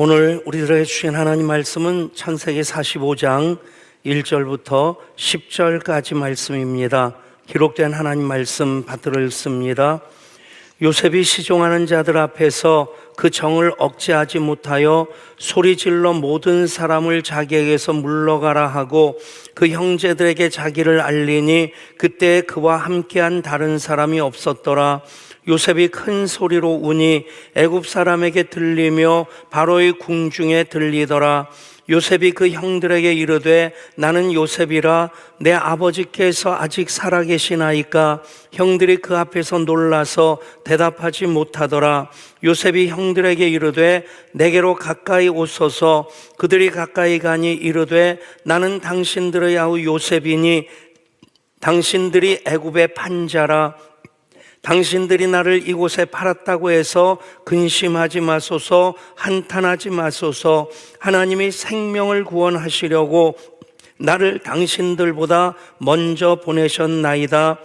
오늘 우리들에게 주신 하나님 말씀은 창세기 45장 1절부터 10절까지 말씀입니다. 기록된 하나님 말씀 받들어 읽습니다. 요셉이 시종하는 자들 앞에서 그 정을 억제하지 못하여 소리질러 모든 사람을 자기에게서 물러가라 하고 그 형제들에게 자기를 알리니 그때 그와 함께한 다른 사람이 없었더라. 요셉이 큰 소리로 우니 애굽 사람에게 들리며 바로의 궁중에 들리더라. 요셉이 그 형들에게 이르되 나는 요셉이라 내 아버지께서 아직 살아계시나이까? 형들이 그 앞에서 놀라서 대답하지 못하더라. 요셉이 형들에게 이르되 내게로 가까이 오소서. 그들이 가까이 가니 이르되 나는 당신들의 아우 요셉이니 당신들이 애굽의 판자라. 당신들이 나를 이곳에 팔았다고 해서 근심하지 마소서, 한탄하지 마소서. 하나님이 생명을 구원하시려고 나를 당신들보다 먼저 보내셨나이다.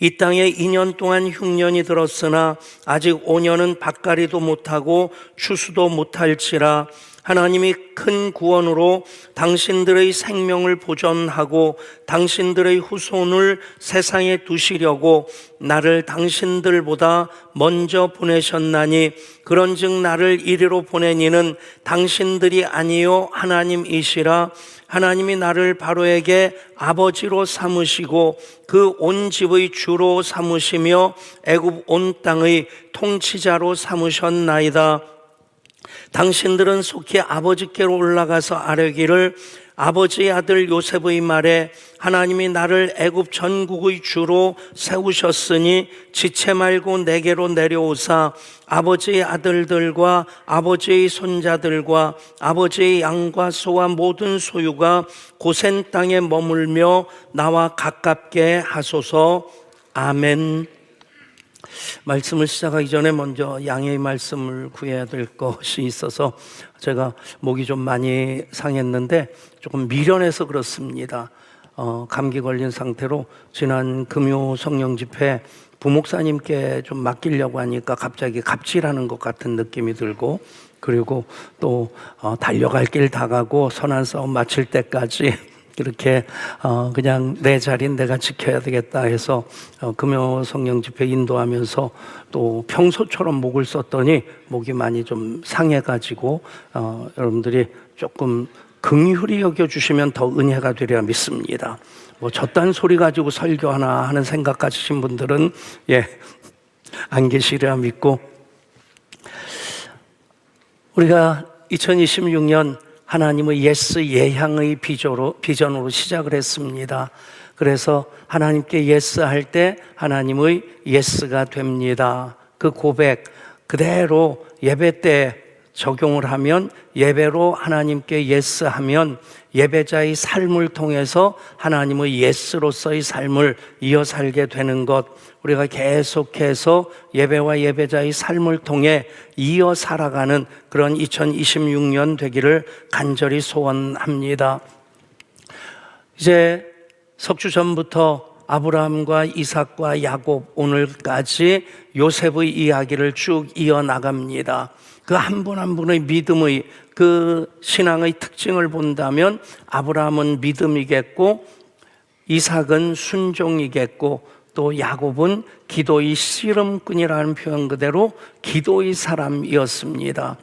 이 땅에 2년 동안 흉년이 들었으나 아직 5년은 밭갈이도 못하고 추수도 못할지라. 하나님이 큰 구원으로 당신들의 생명을 보존하고 당신들의 후손을 세상에 두시려고 나를 당신들보다 먼저 보내셨나니 그런즉 나를 이리로 보내니는 당신들이 아니요 하나님이시라. 하나님이 나를 바로에게 아버지로 삼으시고 그 온 집의 주로 삼으시며 애굽 온 땅의 통치자로 삼으셨나이다. 당신들은 속히 아버지께로 올라가서 아뢰기를 아버지의 아들 요셉의 말에 하나님이 나를 애굽 전국의 주로 세우셨으니 지체 말고 내게로 내려오사 아버지의 아들들과 아버지의 손자들과 아버지의 양과 소와 모든 소유가 고센 땅에 머물며 나와 가깝게 하소서. 아멘. 말씀을 시작하기 전에 먼저 양해의 말씀을 구해야 될 것이 있어서 제가 목이 좀 많이 상했는데 조금 미련해서 그렇습니다. 감기 걸린 상태로 지난 금요 성령 집회 부목사님께 좀 맡기려고 하니까 갑자기 갑질하는 것 같은 느낌이 들고, 그리고 또 달려갈 길 다 가고 선한 싸움 마칠 때까지 이렇게 그냥 내 자리는 내가 지켜야 되겠다 해서 금요 성령 집회 인도하면서 또 평소처럼 목을 썼더니 목이 많이 좀 상해가지고 여러분들이 조금 긍휼히 여겨주시면 더 은혜가 되리라 믿습니다. 뭐 저딴 소리 가지고 설교하나 하는 생각 가지신 분들은 안 계시리라 믿고, 우리가 2026년 하나님의 예스 예향의 비전으로 시작을 했습니다. 그래서 하나님께 예스 할 때 하나님의 예스가 됩니다. 그 고백 그대로 예배 때 적용을 하면, 예배로 하나님께 예스 하면 예배자의 삶을 통해서 하나님의 예스로서의 삶을 이어 살게 되는 것, 우리가 계속해서 예배와 예배자의 삶을 통해 이어 살아가는 그런 2026년 되기를 간절히 소원합니다. 이제 석 주 전부터 아브라함과 이삭과 야곱, 오늘까지 요셉의 이야기를 쭉 이어나갑니다. 그 한 분 한 분의 믿음의 그 신앙의 특징을 본다면 아브라함은 믿음이겠고, 이삭은 순종이겠고, 또 야곱은 기도의 씨름꾼이라는 표현 그대로 기도의 사람이었습니다.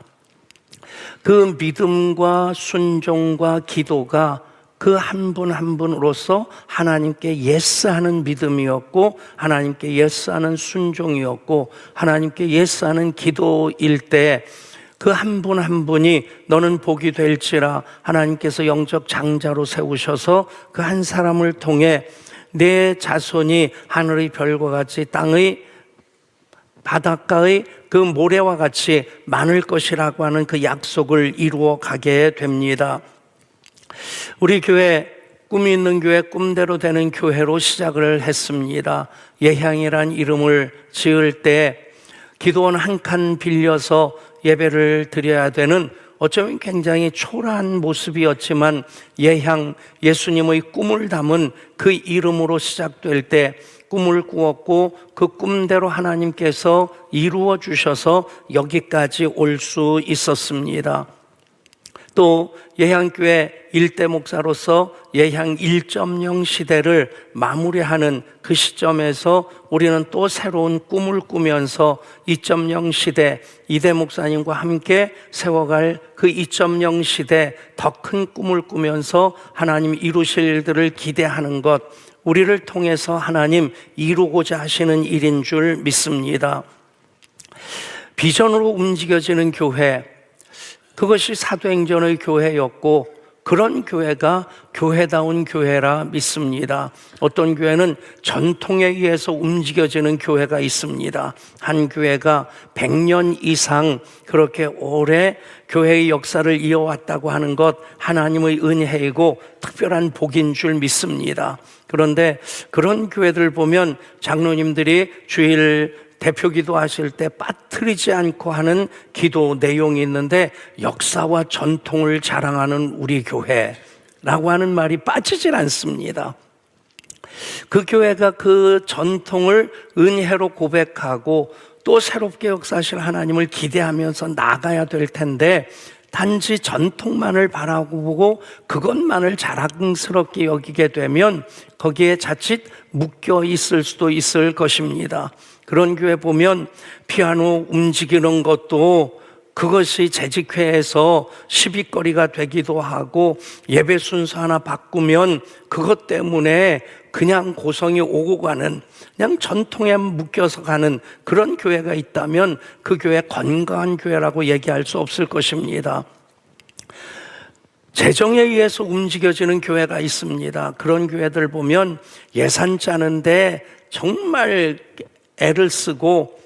그 믿음과 순종과 기도가 그 한 분 한 분으로서 하나님께 예스하는 믿음이었고, 하나님께 예스하는 순종이었고, 하나님께 예스하는 기도일 때 그 한 분 한 분이 너는 복이 될지라 하나님께서 영적 장자로 세우셔서 그 한 사람을 통해 내 자손이 하늘의 별과 같이 땅의 바닷가의 그 모래와 같이 많을 것이라고 하는 그 약속을 이루어 가게 됩니다. 우리 교회 꿈이 있는 교회, 꿈대로 되는 교회로 시작을 했습니다. 예향이란 이름을 지을 때 기도원 한 칸 빌려서 예배를 드려야 되는 어쩌면 굉장히 초라한 모습이었지만 예향, 예수님의 꿈을 담은 그 이름으로 시작될 때 꿈을 꾸었고 그 꿈대로 하나님께서 이루어 주셔서 여기까지 올 수 있었습니다. 또 예향교회 일대 목사로서 예향 1.0 시대를 마무리하는 그 시점에서 우리는 또 새로운 꿈을 꾸면서 2.0 시대 이대 목사님과 함께 세워갈 그 2.0 시대 더 큰 꿈을 꾸면서 하나님 이루실 일들을 기대하는 것, 우리를 통해서 하나님 이루고자 하시는 일인 줄 믿습니다. 비전으로 움직여지는 교회, 그것이 사도행전의 교회였고 그런 교회가 교회다운 교회라 믿습니다. 어떤 교회는 전통에 의해서 움직여지는 교회가 있습니다. 한 교회가 100년 이상 그렇게 오래 교회의 역사를 이어왔다고 하는 것 하나님의 은혜이고 특별한 복인 줄 믿습니다. 그런데 그런 교회들 보면 장로님들이 주일 대표 기도하실 때 빠뜨리지 않고 하는 기도 내용이 있는데 역사와 전통을 자랑하는 우리 교회라고 하는 말이 빠지질 않습니다. 그 교회가 그 전통을 은혜로 고백하고 또 새롭게 역사하실 하나님을 기대하면서 나가야 될 텐데 단지 전통만을 바라보고 그것만을 자랑스럽게 여기게 되면 거기에 자칫 묶여 있을 수도 있을 것입니다. 그런 교회 보면 피아노 움직이는 것도 그것이 재직회에서 시비거리가 되기도 하고 예배 순서 하나 바꾸면 그것 때문에 그냥 고성이 오고 가는, 그냥 전통에 묶여서 가는 그런 교회가 있다면 그 교회 건강한 교회라고 얘기할 수 없을 것입니다. 재정에 의해서 움직여지는 교회가 있습니다. 그런 교회들 보면 예산 짜는데 정말 애를 쓰고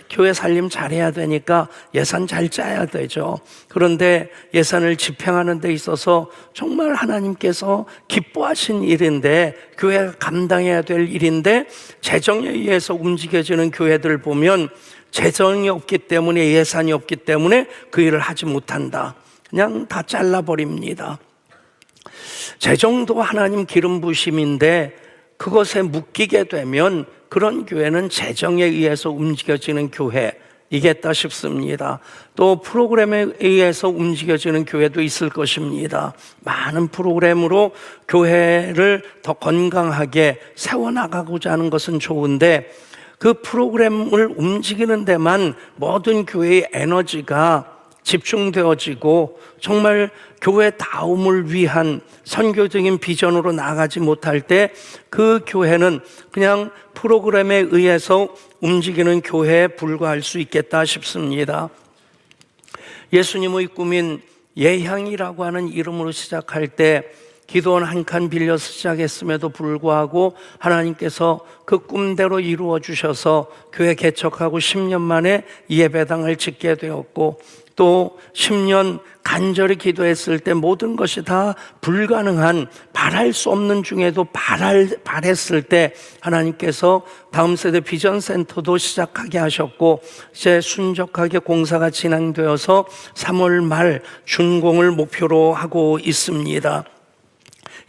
교회 살림 잘해야 되니까 예산 잘 짜야 되죠. 그런데 예산을 집행하는 데 있어서 정말 하나님께서 기뻐하신 일인데 교회가 감당해야 될 일인데 재정에 의해서 움직여지는 교회들 보면 재정이 없기 때문에 예산이 없기 때문에 그 일을 하지 못한다. 그냥 다 잘라버립니다. 재정도 하나님 기름 부심인데 그것에 묶이게 되면 그런 교회는 재정에 의해서 움직여지는 교회이겠다 싶습니다. 또 프로그램에 의해서 움직여지는 교회도 있을 것입니다. 많은 프로그램으로 교회를 더 건강하게 세워나가고자 하는 것은 좋은데 그 프로그램을 움직이는 데만 모든 교회의 에너지가 집중되어지고 정말 교회다움을 위한 선교적인 비전으로 나가지 못할 때 그 교회는 그냥 프로그램에 의해서 움직이는 교회에 불과할 수 있겠다 싶습니다. 예수님의 꿈인 예향이라고 하는 이름으로 시작할 때 기도원 한 칸 빌려서 시작했음에도 불구하고 하나님께서 그 꿈대로 이루어 주셔서 교회 개척하고 10년 만에 예배당을 짓게 되었고 또 10년 간절히 기도했을 때 모든 것이 다 불가능한 바랄 수 없는 중에도 바랬을 때 하나님께서 다음 세대 비전센터도 시작하게 하셨고 이제 순적하게 공사가 진행되어서 3월 말 준공을 목표로 하고 있습니다.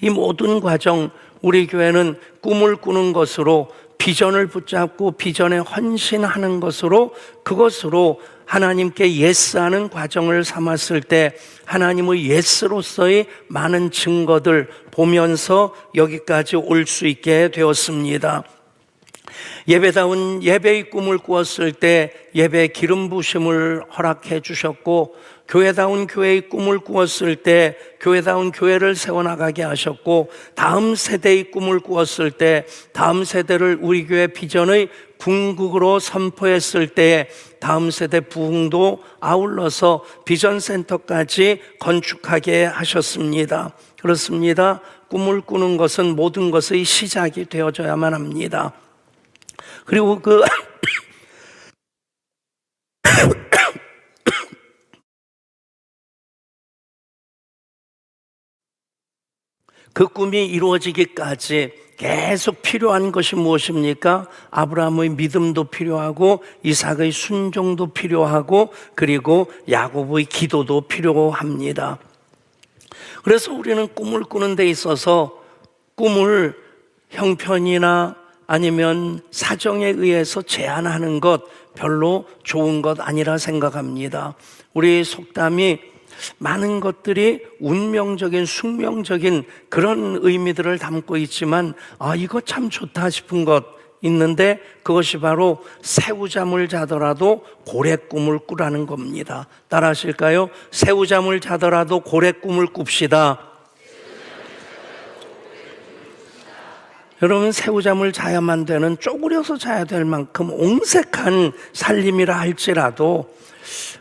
이 모든 과정 우리 교회는 꿈을 꾸는 것으로 비전을 붙잡고 비전에 헌신하는 것으로 그것으로 하나님께 예스하는 과정을 삼았을 때 하나님의 예스로서의 많은 증거들 보면서 여기까지 올 수 있게 되었습니다. 예배다운 예배의 꿈을 꾸었을 때 예배 기름 부심을 허락해 주셨고 교회다운 교회의 꿈을 꾸었을 때 교회다운 교회를 세워나가게 하셨고 다음 세대의 꿈을 꾸었을 때 다음 세대를 우리 교회 비전의 궁극으로 선포했을 때 다음 세대 부흥도 아울러서 비전센터까지 건축하게 하셨습니다. 그렇습니다. 꿈을 꾸는 것은 모든 것의 시작이 되어져야만 합니다. 그리고 그 꿈이 이루어지기까지 계속 필요한 것이 무엇입니까? 아브라함의 믿음도 필요하고 이삭의 순종도 필요하고 그리고 야곱의 기도도 필요합니다. 그래서 우리는 꿈을 꾸는 데 있어서 꿈을 형편이나 아니면 사정에 의해서 제한하는 것 별로 좋은 것 아니라 생각합니다. 우리 속담이 많은 것들이 운명적인, 숙명적인 그런 의미들을 담고 있지만 이거 참 좋다 싶은 것 있는데 그것이 바로 새우잠을 자더라도 고래 꿈을 꾸라는 겁니다. 따라 하실까요? 새우잠을 자더라도 고래 꿈을 꿉시다. 여러분, 새우잠을 자야만 되는, 쪼그려서 자야 될 만큼 옹색한 살림이라 할지라도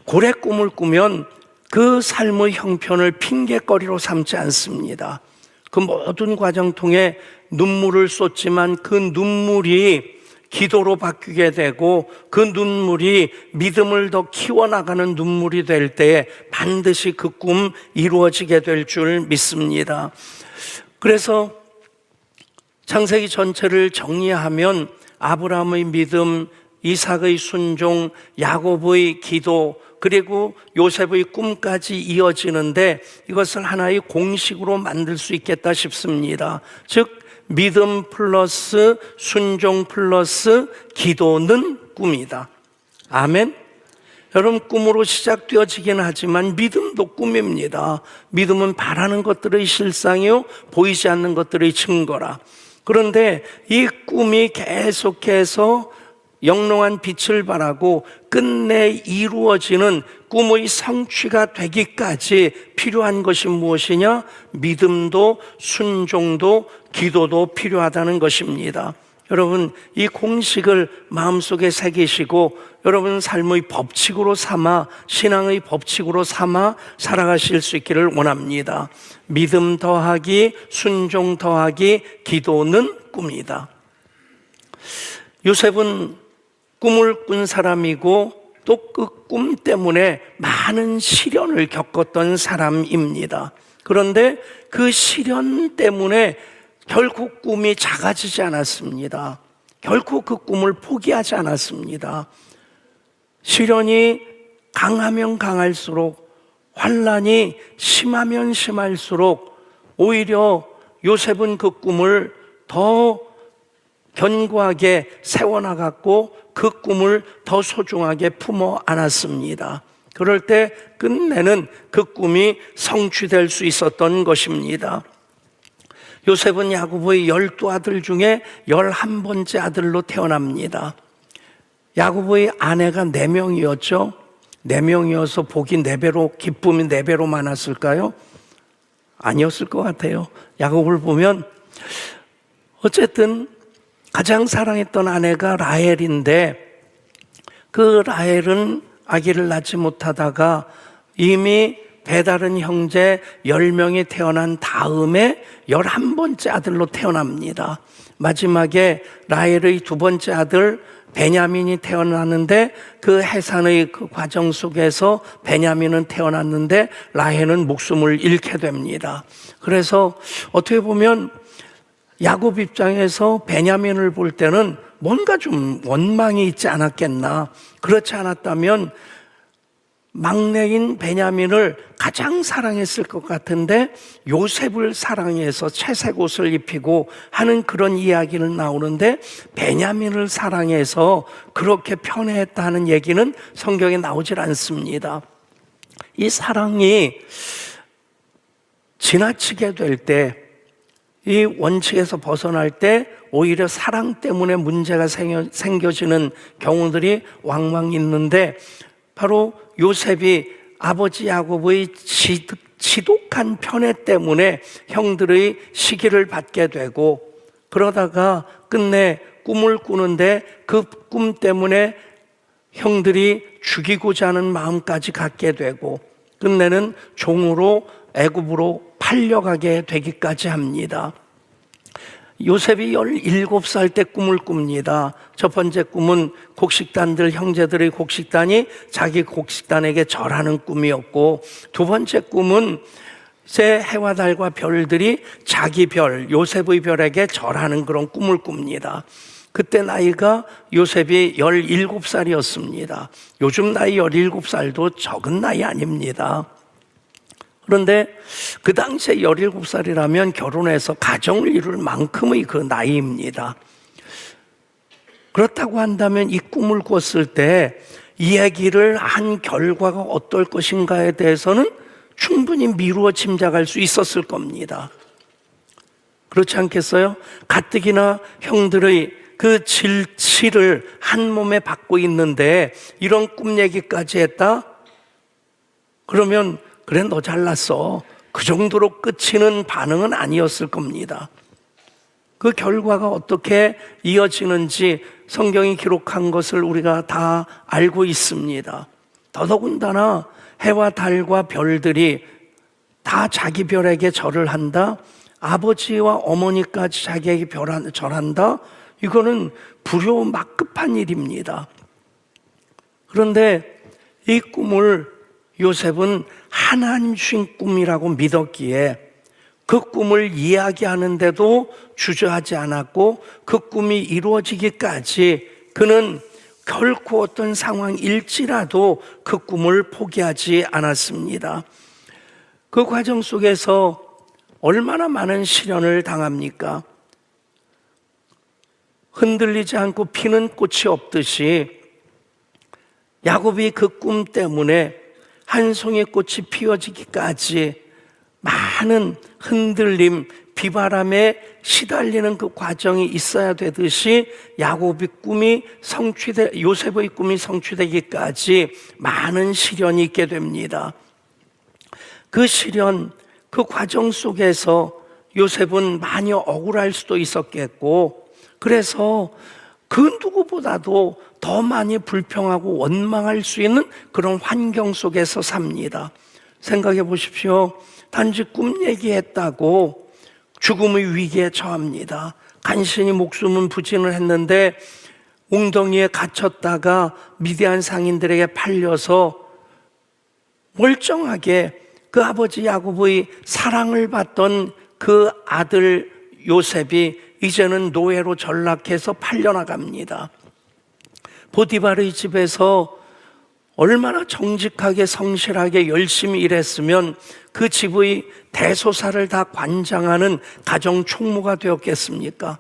고래 꿈을 꾸면 그 삶의 형편을 핑계거리로 삼지 않습니다. 그 모든 과정 통해 눈물을 쏟지만 그 눈물이 기도로 바뀌게 되고 그 눈물이 믿음을 더 키워나가는 눈물이 될 때에 반드시 그 꿈 이루어지게 될 줄 믿습니다. 그래서 창세기 전체를 정리하면 아브라함의 믿음, 이삭의 순종, 야곱의 기도, 그리고 요셉의 꿈까지 이어지는데 이것을 하나의 공식으로 만들 수 있겠다 싶습니다. 즉 믿음 플러스 순종 플러스 기도는 꿈이다. 아멘. 여러분, 꿈으로 시작되어지긴 하지만 믿음도 꿈입니다. 믿음은 바라는 것들의 실상이요 보이지 않는 것들의 증거라. 그런데 이 꿈이 계속해서 영롱한 빛을 발하고 끝내 이루어지는 꿈의 성취가 되기까지 필요한 것이 무엇이냐? 믿음도 순종도 기도도 필요하다는 것입니다. 여러분, 이 공식을 마음속에 새기시고 여러분 삶의 법칙으로 삼아, 신앙의 법칙으로 삼아 살아가실 수 있기를 원합니다. 믿음 더하기 순종 더하기 기도는 꿈이다. 요셉은 꿈을 꾼 사람이고 또 그 꿈 때문에 많은 시련을 겪었던 사람입니다. 그런데 그 시련 때문에 결국 꿈이 작아지지 않았습니다. 결코 그 꿈을 포기하지 않았습니다. 시련이 강하면 강할수록, 환난이 심하면 심할수록 오히려 요셉은 그 꿈을 더 견고하게 세워나갔고 그 꿈을 더 소중하게 품어 안았습니다. 그럴 때 끝내는 그 꿈이 성취될 수 있었던 것입니다. 요셉은 야곱의 12아들 중에 11번째 아들로 태어납니다. 야곱의 아내가 4명이었죠. 4명이어서 복이 4배로, 기쁨이 4배로 많았을까요? 아니었을 것 같아요. 야곱을 보면 어쨌든 가장 사랑했던 아내가 라헬인데 그 라헬은 아기를 낳지 못하다가 이미 배다른 형제 10명이 태어난 다음에 11번째 아들로 태어납니다. 마지막에 라헬의 2번째 아들 베냐민이 태어났는데 그 해산의 그 과정 속에서 베냐민은 태어났는데 라헬은 목숨을 잃게 됩니다. 그래서 어떻게 보면 야곱 입장에서 베냐민을 볼 때는 뭔가 좀 원망이 있지 않았겠나. 그렇지 않았다면 막내인 베냐민을 가장 사랑했을 것 같은데 요셉을 사랑해서 채색 옷을 입히고 하는 그런 이야기는 나오는데 베냐민을 사랑해서 그렇게 편애했다는 얘기는 성경에 나오질 않습니다. 이 사랑이 지나치게 될 때, 이 원칙에서 벗어날 때 오히려 사랑 때문에 문제가 생겨지는 경우들이 왕왕 있는데 바로 요셉이 아버지 야곱의 지독한 편애 때문에 형들의 시기를 받게 되고 그러다가 끝내 꿈을 꾸는데 그 꿈 때문에 형들이 죽이고자 하는 마음까지 갖게 되고 끝내는 종으로 애굽으로 팔려가게 되기까지 합니다. 요셉이 17살 때 꿈을 꿉니다. 첫 번째 꿈은 곡식단들, 형제들의 곡식단이 자기 곡식단에게 절하는 꿈이었고, 두 번째 꿈은 새 해와 달과 별들이 자기 별, 요셉의 별에게 절하는 그런 꿈을 꿉니다. 그때 나이가 요셉이 17살이었습니다. 요즘 나이 17살도 적은 나이 아닙니다. 그런데 그 당시에 17살이라면 결혼해서 가정을 이룰 만큼의 그 나이입니다. 그렇다고 한다면 이 꿈을 꿨을 때 이야기를 한 결과가 어떨 것인가에 대해서는 충분히 미루어 짐작할 수 있었을 겁니다. 그렇지 않겠어요? 가뜩이나 형들의 그 질치를 한 몸에 받고 있는데 이런 꿈 얘기까지 했다? 그러면 그래 너 잘났어. 그 정도로 끝이는 반응은 아니었을 겁니다. 그 결과가 어떻게 이어지는지 성경이 기록한 것을 우리가 다 알고 있습니다. 더더군다나 해와 달과 별들이 다 자기 별에게 절을 한다. 아버지와 어머니까지 자기에게 절한다. 이거는 불효 막급한 일입니다. 그런데 이 꿈을 요셉은 하나님 주신 꿈이라고 믿었기에 그 꿈을 이야기하는데도 주저하지 않았고 그 꿈이 이루어지기까지 그는 결코 어떤 상황일지라도 그 꿈을 포기하지 않았습니다. 그 과정 속에서 얼마나 많은 시련을 당합니까? 흔들리지 않고 피는 꽃이 없듯이 야곱이 그 꿈 때문에 한 송이 꽃이 피어지기까지 많은 흔들림, 비바람에 시달리는 그 과정이 있어야 되듯이 요셉의 꿈이 성취되기까지 많은 시련이 있게 됩니다. 그 시련, 그 과정 속에서 요셉은 많이 억울할 수도 있었겠고, 그래서 그 누구보다도 더 많이 불평하고 원망할 수 있는 그런 환경 속에서 삽니다. 생각해 보십시오. 단지 꿈 얘기했다고 죽음의 위기에 처합니다. 간신히 목숨은 부진을 했는데 웅덩이에 갇혔다가 미디안 상인들에게 팔려서 멀쩡하게 그 아버지 야곱의 사랑을 받던 그 아들 요셉이 이제는 노예로 전락해서 팔려나갑니다. 보디발의 집에서 얼마나 정직하게 성실하게 열심히 일했으면 그 집의 대소사를 다 관장하는 가정 총무가 되었겠습니까?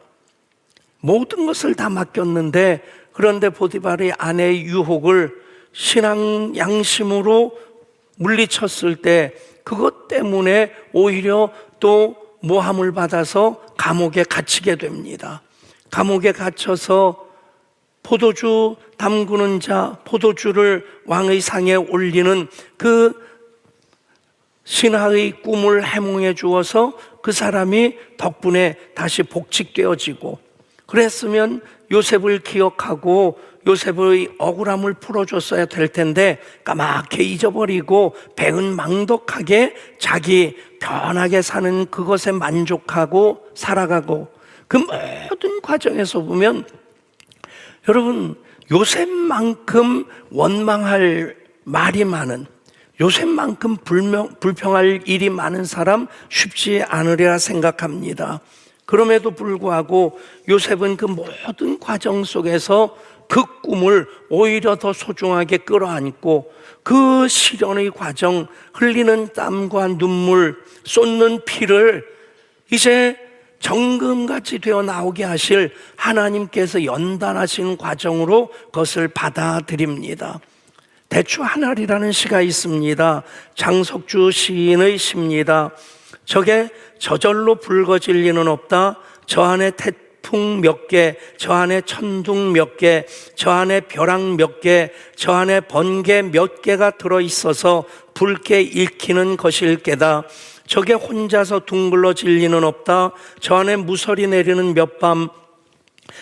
모든 것을 다 맡겼는데, 그런데 보디발의 아내의 유혹을 신앙 양심으로 물리쳤을 때 그것 때문에 오히려 또 모함을 받아서 감옥에 갇히게 됩니다. 감옥에 갇혀서 포도주 담그는 자, 포도주를 왕의 상에 올리는 그 신하의 꿈을 해몽해 주어서 그 사람이 덕분에 다시 복직되어지고, 그랬으면 요셉을 기억하고 요셉의 억울함을 풀어줬어야 될 텐데 까맣게 잊어버리고 배은망덕하게 자기 편하게 사는 그것에 만족하고 살아가고, 그 모든 과정에서 보면 여러분, 요셉만큼 원망할 말이 많은, 요셉만큼 불평할 일이 많은 사람 쉽지 않으리라 생각합니다. 그럼에도 불구하고 요셉은 그 모든 과정 속에서 그 꿈을 오히려 더 소중하게 끌어안고 그 시련의 과정, 흘리는 땀과 눈물, 쏟는 피를 이제 정금같이 되어 나오게 하실 하나님께서 연단하신 과정으로 그것을 받아들입니다. 대추 한 알이라는 시가 있습니다. 장석주 시인의 시입니다. 저게 저절로 붉어질 리는 없다. 저 안에 태풍 몇 개, 저 안에 천둥 몇 개, 저 안에 벼락 몇 개, 저 안에 번개 몇 개가 들어있어서 붉게 읽히는 것일 게다. 저게 혼자서 둥글러질 리는 없다. 저 안에 무설이 내리는 몇 밤,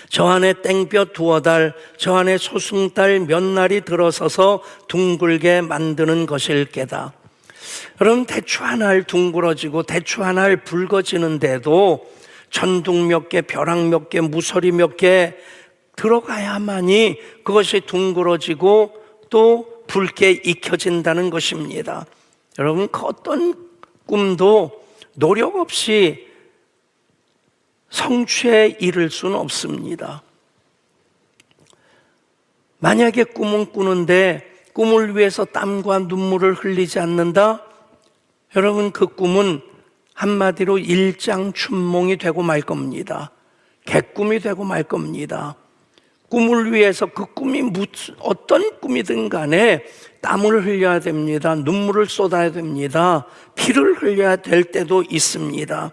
저 안에 땡볕 두어 달, 저 안에 소승달 몇 날이 들어서서 둥글게 만드는 것일 게다. 여러분, 대추 한 알 둥그러지고 대추 한 알 붉어지는데도 천둥 몇 개, 벼락 몇 개, 무설이 몇 개 들어가야만이 그것이 둥그러지고 또 붉게 익혀진다는 것입니다. 여러분, 그 어떤 꿈도 노력 없이 성취에 이를 수는 없습니다. 만약에 꿈은 꾸는데 꿈을 위해서 땀과 눈물을 흘리지 않는다? 여러분, 그 꿈은 한마디로 일장춘몽이 되고 말 겁니다. 개꿈이 되고 말 겁니다. 꿈을 위해서 그 꿈이 어떤 꿈이든 간에 땀을 흘려야 됩니다. 눈물을 쏟아야 됩니다. 피를 흘려야 될 때도 있습니다.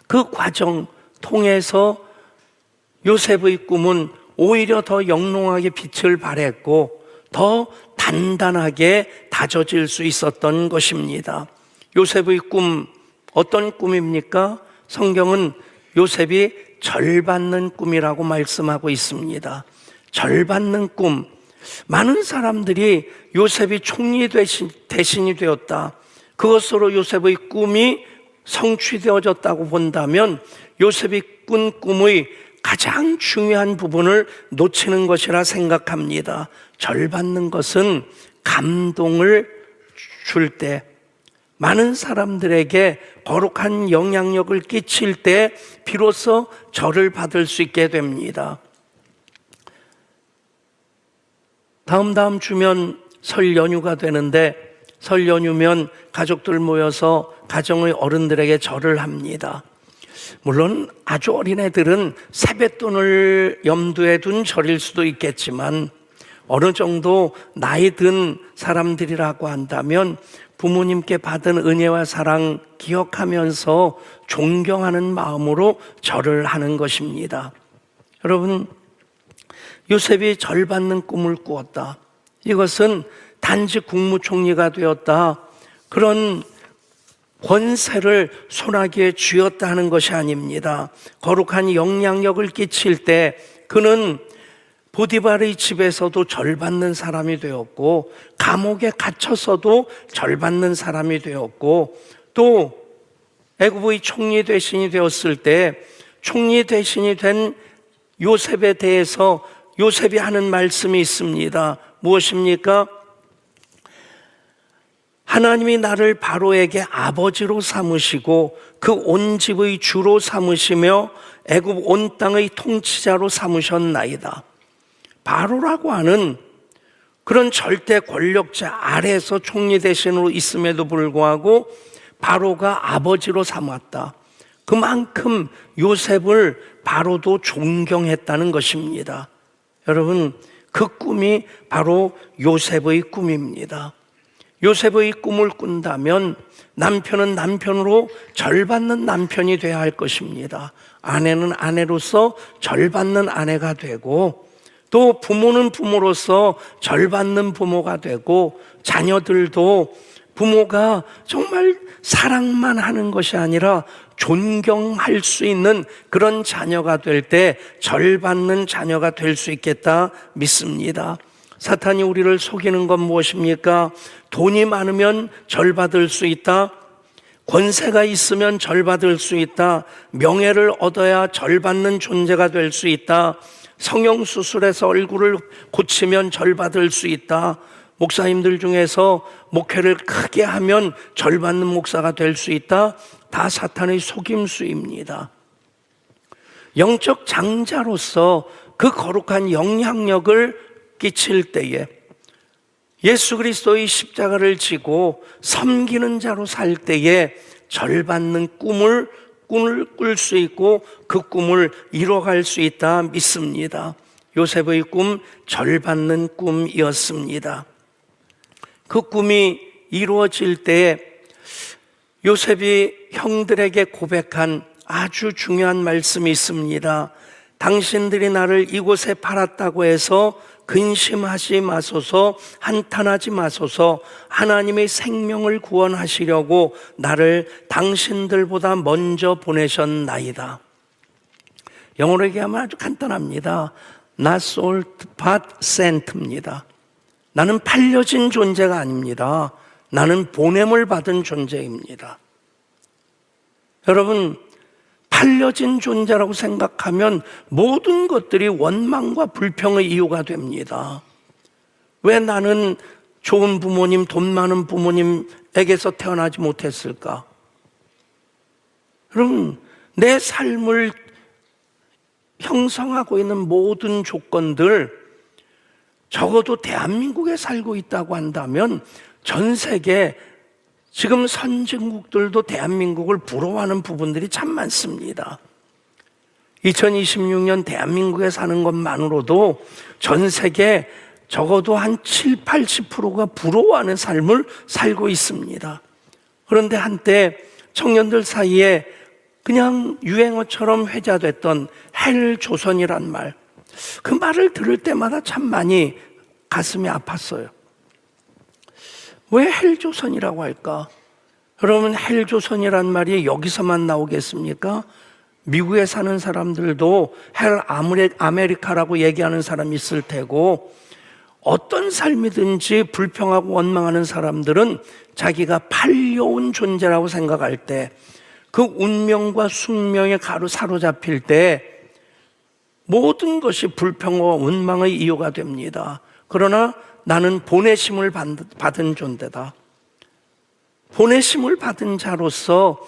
그 과정 통해서 요셉의 꿈은 오히려 더 영롱하게 빛을 발했고 더 단단하게 다져질 수 있었던 것입니다. 요셉의 꿈, 어떤 꿈입니까? 성경은 요셉이 절 받는 꿈이라고 말씀하고 있습니다. 절 받는 꿈. 많은 사람들이 요셉이 총리 대신이 되었다, 그것으로 요셉의 꿈이 성취되어졌다고 본다면 요셉이 꾼 꿈의 가장 중요한 부분을 놓치는 것이라 생각합니다. 절 받는 것은 감동을 줄 때, 많은 사람들에게 거룩한 영향력을 끼칠 때 비로소 절을 받을 수 있게 됩니다. 다음 주면 설 연휴가 되는데, 설 연휴면 가족들 모여서 가정의 어른들에게 절을 합니다. 물론 아주 어린 애들은 세뱃돈을 염두에 둔 절일 수도 있겠지만 어느 정도 나이 든 사람들이라고 한다면 부모님께 받은 은혜와 사랑 기억하면서 존경하는 마음으로 절을 하는 것입니다. 여러분, 요셉이 절 받는 꿈을 꾸었다. 이것은 단지 국무총리가 되었다, 그런 권세를 손아귀에 쥐었다 하는 것이 아닙니다. 거룩한 영향력을 끼칠 때 그는 보디발의 집에서도 절 받는 사람이 되었고, 감옥에 갇혀서도 절 받는 사람이 되었고, 또 애굽의 총리 대신이 되었을 때 총리 대신이 된 요셉에 대해서 요셉이 하는 말씀이 있습니다. 무엇입니까? 하나님이 나를 바로에게 아버지로 삼으시고 그 온 집의 주로 삼으시며 애굽 온 땅의 통치자로 삼으셨나이다. 바로라고 하는 그런 절대 권력자 아래에서 총리 대신으로 있음에도 불구하고 바로가 아버지로 삼았다. 그만큼 요셉을 바로도 존경했다는 것입니다. 여러분, 그 꿈이 바로 요셉의 꿈입니다. 요셉의 꿈을 꾼다면 남편은 남편으로 절받는 남편이 되어야 할 것입니다. 아내는 아내로서 절받는 아내가 되고, 또 부모는 부모로서 절받는 부모가 되고, 자녀들도 부모가 정말 사랑만 하는 것이 아니라 존경할 수 있는 그런 자녀가 될 때 절받는 자녀가 될 수 있겠다 믿습니다. 사탄이 우리를 속이는 건 무엇입니까? 돈이 많으면 절받을 수 있다, 권세가 있으면 절받을 수 있다, 명예를 얻어야 절받는 존재가 될 수 있다, 성형수술해서 얼굴을 고치면 절받을 수 있다, 목사님들 중에서 목회를 크게 하면 절받는 목사가 될 수 있다. 다 사탄의 속임수입니다. 영적 장자로서 그 거룩한 영향력을 끼칠 때에, 예수 그리스도의 십자가를 지고 섬기는 자로 살 때에 절받는 꿈을 꿀 수 있고 그 꿈을 이뤄갈 수 있다 믿습니다. 요셉의 꿈, 절받는 꿈이었습니다. 그 꿈이 이루어질 때에 요셉이 형들에게 고백한 아주 중요한 말씀이 있습니다. 당신들이 나를 이곳에 팔았다고 해서 근심하지 마소서, 한탄하지 마소서. 하나님의 생명을 구원하시려고 나를 당신들보다 먼저 보내셨나이다. 영어로 얘기하면 아주 간단합니다. Not sold but sent입니다. 나는 팔려진 존재가 아닙니다. 나는 보냄을 받은 존재입니다. 여러분, 팔려진 존재라고 생각하면 모든 것들이 원망과 불평의 이유가 됩니다. 왜 나는 좋은 부모님, 돈 많은 부모님에게서 태어나지 못했을까? 여러분, 내 삶을 형성하고 있는 모든 조건들, 적어도 대한민국에 살고 있다고 한다면 전 세계 지금 선진국들도 대한민국을 부러워하는 부분들이 참 많습니다. 2026년 대한민국에 사는 것만으로도 전 세계 적어도 한 7, 80%가 부러워하는 삶을 살고 있습니다. 그런데 한때 청년들 사이에 그냥 유행어처럼 회자됐던 헬조선이란 말, 그 말을 들을 때마다 참 많이 가슴이 아팠어요. 왜 헬조선이라고 할까? 여러분, 헬조선이란 말이 여기서만 나오겠습니까? 미국에 사는 사람들도 헬 아메리카라고 얘기하는 사람이 있을 테고, 어떤 삶이든지 불평하고 원망하는 사람들은 자기가 팔려온 존재라고 생각할 때, 그 운명과 숙명의 가로 사로잡힐 때 모든 것이 불평과 원망의 이유가 됩니다. 그러나 나는 보내심을 받은 존재다. 보내심을 받은 자로서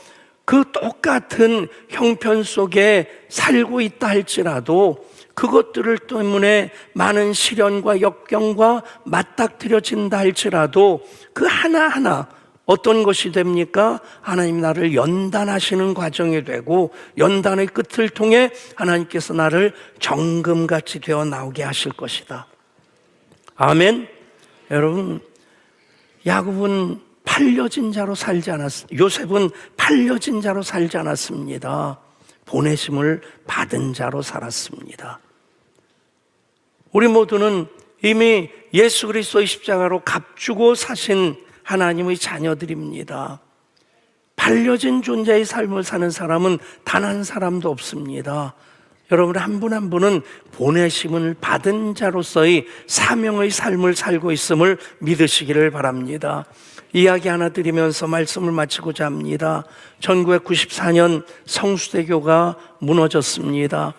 그 똑같은 형편 속에 살고 있다 할지라도 그것들을 때문에 많은 시련과 역경과 맞닥뜨려진다 할지라도 그 하나하나 어떤 것이 됩니까? 하나님 나를 연단하시는 과정이 되고, 연단의 끝을 통해 하나님께서 나를 정금같이 되어 나오게 하실 것이다. 아멘. 여러분, 야곱은 팔려진 자로 살지 요셉은 팔려진 자로 살지 않았습니다. 보내심을 받은 자로 살았습니다. 우리 모두는 이미 예수 그리스도의 십자가로 값주고 사신 하나님의 자녀들입니다. 팔려진 존재의 삶을 사는 사람은 단 한 사람도 없습니다. 여러분, 한 분 한 분은 보내심을 받은 자로서의 사명의 삶을 살고 있음을 믿으시기를 바랍니다. 이야기 하나 드리면서 말씀을 마치고자 합니다. 1994년 성수대교가 무너졌습니다.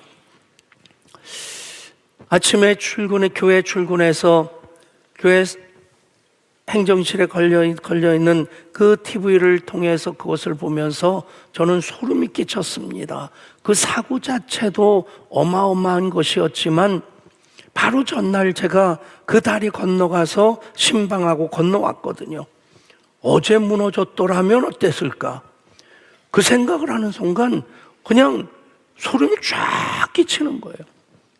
아침에 교회 출근해서 교회 행정실에 걸려있는 그 TV를 통해서 그것을 보면서 저는 소름이 끼쳤습니다. 그 사고 자체도 어마어마한 것이었지만 바로 전날 제가 그 다리 건너가서 신방하고 건너왔거든요. 어제 무너졌더라면 어땠을까? 그 생각을 하는 순간 그냥 소름이 쫙 끼치는 거예요.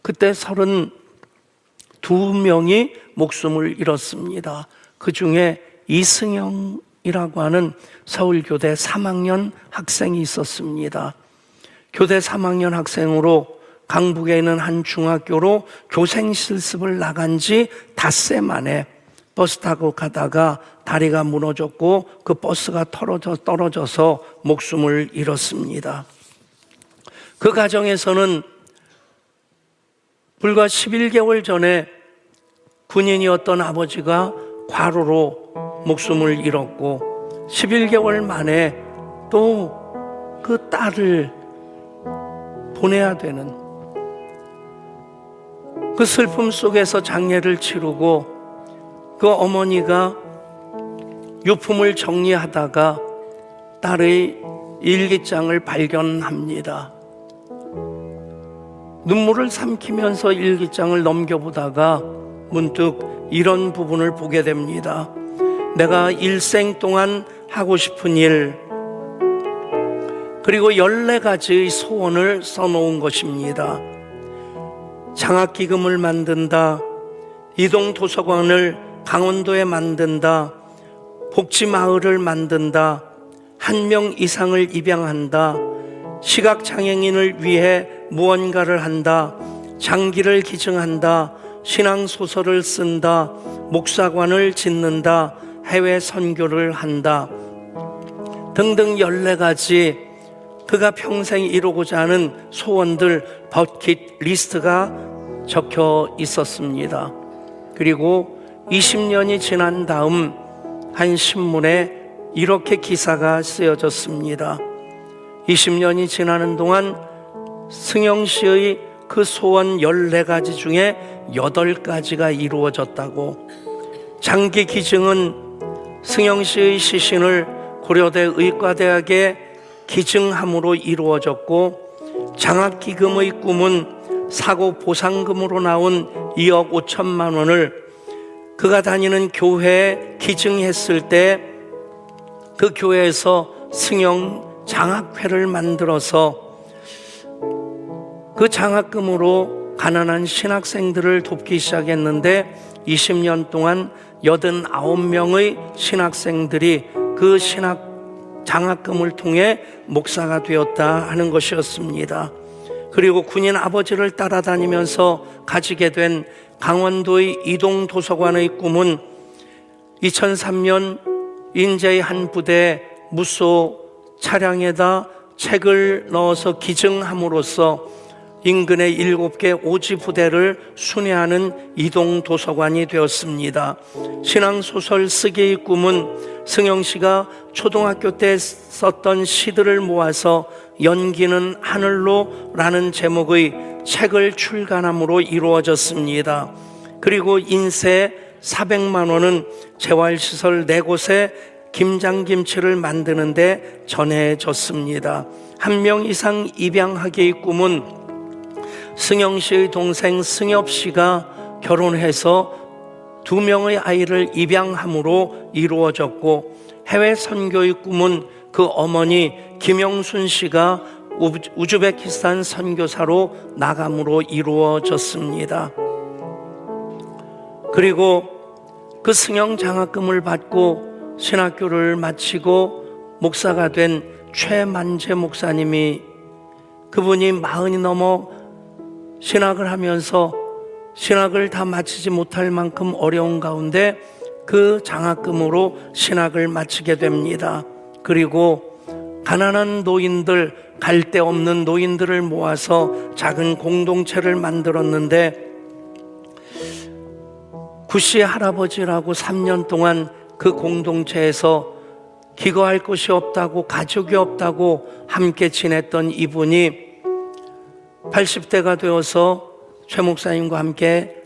그때 32명이 목숨을 잃었습니다. 그 중에 이승영이라고 하는 서울교대 3학년 학생이 있었습니다. 교대 3학년 학생으로 강북에 있는 한 중학교로 교생 실습을 나간 지 닷새 만에 버스 타고 가다가 다리가 무너졌고 그 버스가 떨어져서 목숨을 잃었습니다. 그 가정에서는 불과 11개월 전에 군인이었던 아버지가 과로로 목숨을 잃었고 11개월 만에 또 그 딸을 보내야 되는 그 슬픔 속에서 장례를 치르고 그 어머니가 유품을 정리하다가 딸의 일기장을 발견합니다. 눈물을 삼키면서 일기장을 넘겨보다가 문득 이런 부분을 보게 됩니다. 내가 일생 동안 하고 싶은 일, 그리고 14가지의 소원을 써놓은 것입니다. 장학기금을 만든다, 이동도서관을 강원도에 만든다, 복지마을을 만든다, 1명 이상을 입양한다, 시각장애인을 위해 무언가를 한다, 장기를 기증한다, 신앙소설을 쓴다, 목사관을 짓는다, 해외 선교를 한다 등등 14가지 그가 평생 이루고자 하는 소원들 버킷리스트가 적혀 있었습니다. 그리고 20년이 지난 다음 한 신문에 이렇게 기사가 쓰여졌습니다. 20년이 지나는 동안 승영 씨의 그 소원 14가지 중에 8가지가 이루어졌다고, 장기 기증은 승영 씨의 시신을 고려대 의과대학에 기증함으로 이루어졌고, 장학기금의 꿈은 사고 보상금으로 나온 2억 5천만 원을 그가 다니는 교회에 기증했을 때 그 교회에서 승영 장학회를 만들어서 그 장학금으로 가난한 신학생들을 돕기 시작했는데 20년 동안 89명의 신학생들이 그 장학금을 통해 목사가 되었다 하는 것이었습니다. 그리고 군인 아버지를 따라다니면서 가지게 된 강원도의 이동도서관의 꿈은 2003년 인제의 한 부대 무소 차량에다 책을 넣어서 기증함으로써 인근의 7개 오지 부대를 순회하는 이동도서관이 되었습니다. 신앙소설 쓰기의 꿈은 승영 씨가 초등학교 때 썼던 시들을 모아서 연기는 하늘로 라는 제목의 책을 출간함으로 이루어졌습니다. 그리고 인쇄 400만 원은 재활시설 4곳에 김장김치를 만드는데 전해졌습니다. 1명 이상 입양하기의 꿈은 승영 씨의 동생 승엽 씨가 결혼해서 2명의 아이를 입양함으로 이루어졌고, 해외 선교의 꿈은 그 어머니 김영순 씨가 우즈베키스탄 선교사로 나감으로 이루어졌습니다. 그리고 그 승영 장학금을 받고 신학교를 마치고 목사가 된 최만재 목사님이, 그분이 40이 넘어 신학을 하면서 신학을 다 마치지 못할 만큼 어려운 가운데 그 장학금으로 신학을 마치게 됩니다. 그리고 가난한 노인들, 갈 데 없는 노인들을 모아서 작은 공동체를 만들었는데, 구씨 할아버지라고 3년 동안 그 공동체에서 기거할 곳이 없다고, 가족이 없다고 함께 지냈던 이분이 80대가 되어서 최 목사님과 함께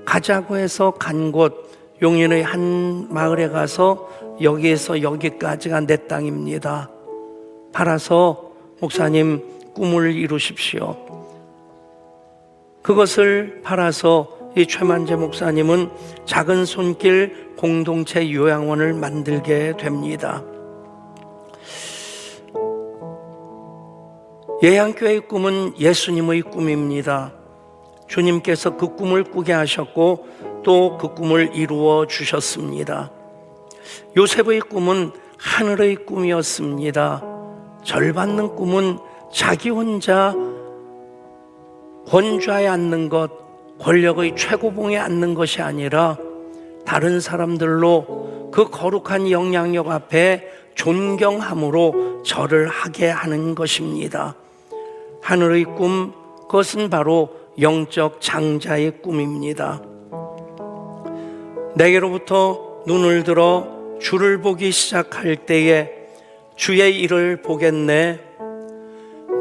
가자고 해서 간 곳, 용인의 한 마을에 가서 여기에서 여기까지가 내 땅입니다. 팔아서 목사님 꿈을 이루십시오. 그것을 팔아서 이 최만재 목사님은 작은 손길 공동체 요양원을 만들게 됩니다. 예양교회의 꿈은 예수님의 꿈입니다. 주님께서 그 꿈을 꾸게 하셨고 또 그 꿈을 이루어 주셨습니다. 요셉의 꿈은 하늘의 꿈이었습니다. 절받는 꿈은 자기 혼자 권좌에 앉는 것, 권력의 최고봉에 앉는 것이 아니라 다른 사람들로 그 거룩한 영향력 앞에 존경함으로 절을 하게 하는 것입니다. 하늘의 꿈, 그것은 바로 영적 장자의 꿈입니다. 내게로부터 눈을 들어 주를 보기 시작할 때에 주의 일을 보겠네.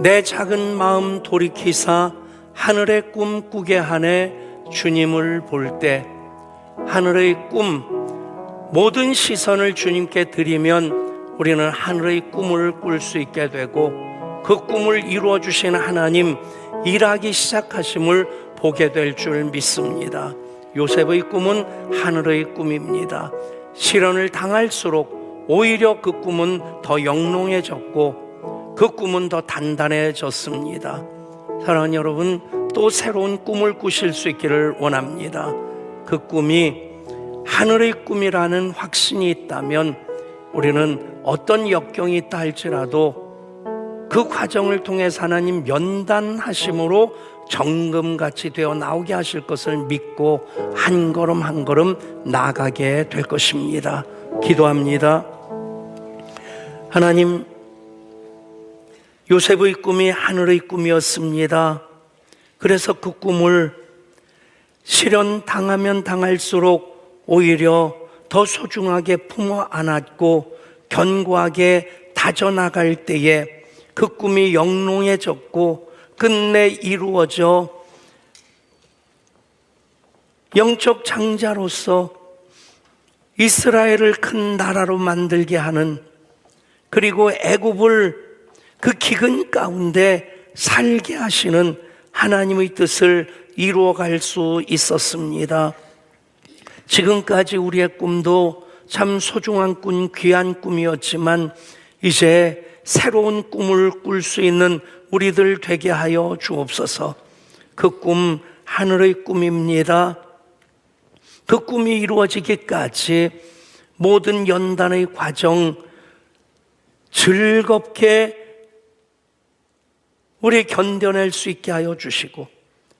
내 작은 마음 돌이키사 하늘의 꿈 꾸게 하네. 주님을 볼 때 하늘의 꿈, 모든 시선을 주님께 드리면 우리는 하늘의 꿈을 꿀 수 있게 되고, 그 꿈을 이루어 주시는 하나님 일하기 시작하심을 보게 될 줄 믿습니다. 요셉의 꿈은 하늘의 꿈입니다. 시련을 당할수록 오히려 그 꿈은 더 영롱해졌고 그 꿈은 더 단단해졌습니다. 사랑하는 여러분, 또 새로운 꿈을 꾸실 수 있기를 원합니다. 그 꿈이 하늘의 꿈이라는 확신이 있다면 우리는 어떤 역경이 있다 할지라도 그 과정을 통해서 하나님 면단하심으로 정금같이 되어 나오게 하실 것을 믿고 한 걸음 한 걸음 나아가게 될 것입니다. 기도합니다. 하나님, 요셉의 꿈이 하늘의 꿈이었습니다. 그래서 그 꿈을 시련 당하면 당할수록 오히려 더 소중하게 품어 안았고 견고하게 다져나갈 때에 그 꿈이 영롱해졌고 끝내 이루어져 영적 장자로서 이스라엘을 큰 나라로 만들게 하는, 그리고 애굽을 그 기근 가운데 살게 하시는 하나님의 뜻을 이루어갈 수 있었습니다. 지금까지 우리의 꿈도 참 소중한 꿈, 귀한 꿈이었지만 이제 새로운 꿈을 꿀 수 있는 우리들 되게 하여 주옵소서. 그 꿈 하늘의 꿈입니다. 그 꿈이 이루어지기까지 모든 연단의 과정 즐겁게 우리 견뎌낼 수 있게 하여 주시고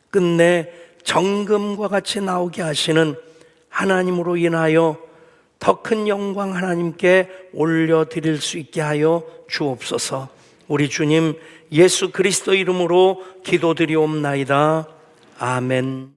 끝내 정금과 같이 나오게 하시는 하나님으로 인하여 더 큰 영광 하나님께 올려드릴 수 있게 하여 주옵소서. 우리 주님 예수 그리스도 이름으로 기도드리옵나이다. 아멘.